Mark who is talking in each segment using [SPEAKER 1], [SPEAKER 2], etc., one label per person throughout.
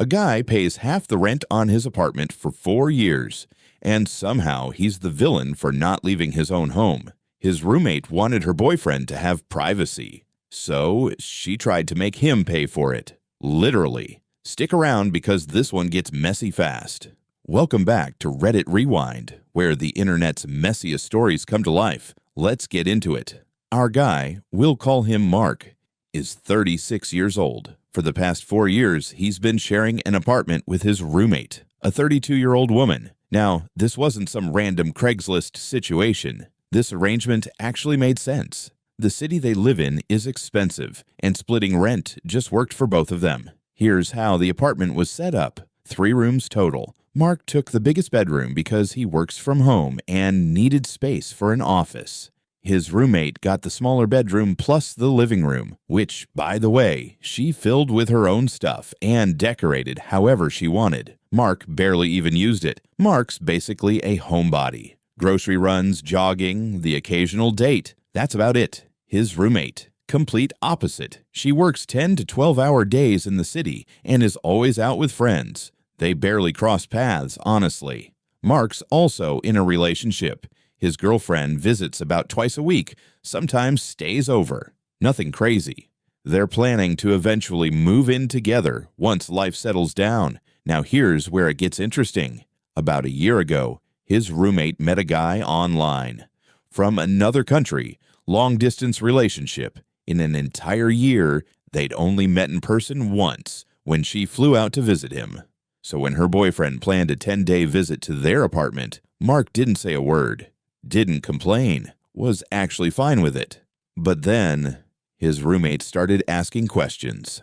[SPEAKER 1] A guy pays half the rent on his apartment for 4 years, and somehow he's the villain for not leaving his own home. His roommate wanted her boyfriend to have privacy, so she tried to make him pay for it. Literally. Stick around because this one gets messy fast. Welcome back to Reddit Rewind, where the internet's messiest stories come to life. Let's get into it. Our guy, we'll call him Mark, is 36 years old. For the past 4 years, he's been sharing an apartment with his roommate, a 32-year-old woman. Now, this wasn't some random Craigslist situation. This arrangement actually made sense. The city they live in is expensive, and splitting rent just worked for both of them. Here's how the apartment was set up. 3 rooms total. Mark took the biggest bedroom because he works from home and needed space for an office. His roommate got the smaller bedroom plus the living room, which, by the way, she filled with her own stuff and decorated however she wanted. Mark barely even used it. Mark's basically a homebody. Grocery runs, jogging, the occasional date. That's about it. His roommate, complete opposite. She works 10 to 12-hour days in the city and is always out with friends. They barely cross paths, honestly. Mark's also in a relationship. His girlfriend visits about twice a week, sometimes stays over. Nothing crazy. They're planning to eventually move in together once life settles down. Now here's where it gets interesting. About a year ago, his roommate met a guy online. From another country, long-distance relationship. In an entire year, they'd only met in person once, when she flew out to visit him. So when her boyfriend planned a 10-day visit to their apartment, Mark didn't say a word. Didn't complain, was actually fine with it. But then, his roommate started asking questions.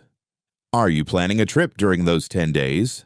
[SPEAKER 1] Are you planning a trip during those 10 days?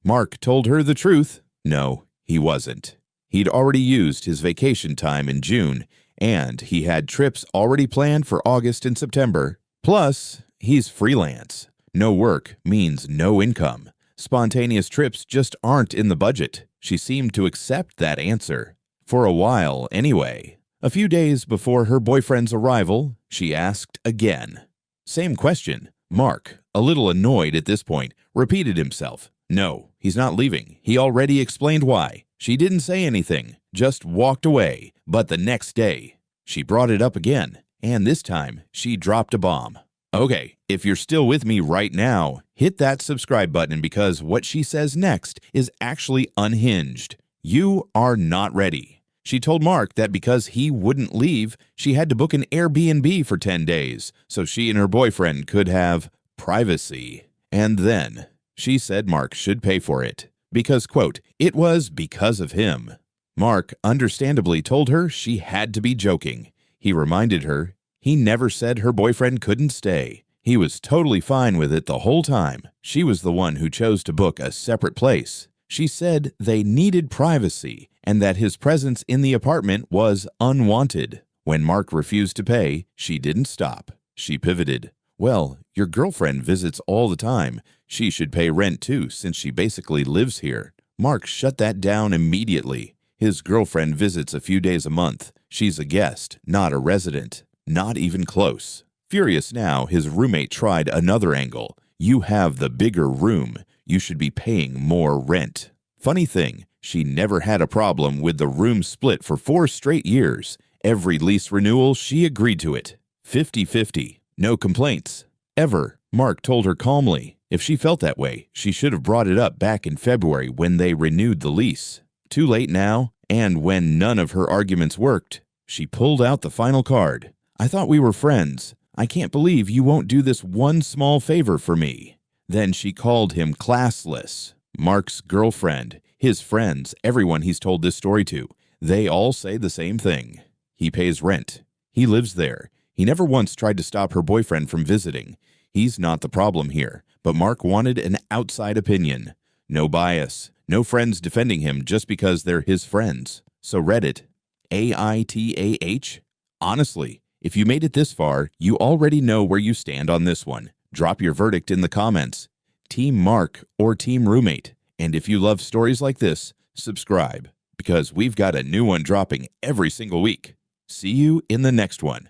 [SPEAKER 1] Mark told her the truth. No, he wasn't. He'd already used his vacation time in June, and he had trips already planned for August and September. Plus, he's freelance. No work means no income. Spontaneous trips just aren't in the budget. She seemed to accept that answer. For a while, anyway. A few days before her boyfriend's arrival, she asked again. Same question. Mark, a little annoyed at this point, repeated himself. No, he's not leaving. He already explained why. She didn't say anything, just walked away. But the next day, she brought it up again, and this time, she dropped a bomb. Okay, if you're still with me right now, hit that subscribe button because what she says next is actually unhinged. You are not ready. She told Mark that because he wouldn't leave, she had to book an Airbnb for 10 days so she and her boyfriend could have privacy. And then she said Mark should pay for it because, quote, it was because of him. Mark understandably told her she had to be joking. He reminded her he never said her boyfriend couldn't stay. He was totally fine with it the whole time. She was the one who chose to book a separate place. She said they needed privacy and that his presence in the apartment was unwanted. When Mark refused to pay, she didn't stop. She pivoted. Well, your girlfriend visits all the time. She should pay rent too since she basically lives here. Mark shut that down immediately. His girlfriend visits a few days a month. She's a guest, not a resident. Not even close. Furious now, his roommate tried another angle. You have the bigger room. You should be paying more rent. Funny thing, she never had a problem with the room split for 4 straight years. Every lease renewal, she agreed to it. 50-50. No complaints. Ever. Mark told her calmly. If she felt that way, she should have brought it up back in February when they renewed the lease. Too late now, and when none of her arguments worked, she pulled out the final card. I thought we were friends. I can't believe you won't do this one small favor for me. Then she called him classless. Mark's girlfriend, his friends, everyone he's told this story to, they all say the same thing. He pays rent. He lives there. He never once tried to stop her boyfriend from visiting. He's not the problem here, but Mark wanted an outside opinion. No bias. No friends defending him just because they're his friends. So Reddit, AITAH? Honestly, if you made it this far, you already know where you stand on this one. Drop your verdict in the comments. Team Mark or Team Roommate. And if you love stories like this, subscribe, because we've got a new one dropping every single week. See you in the next one.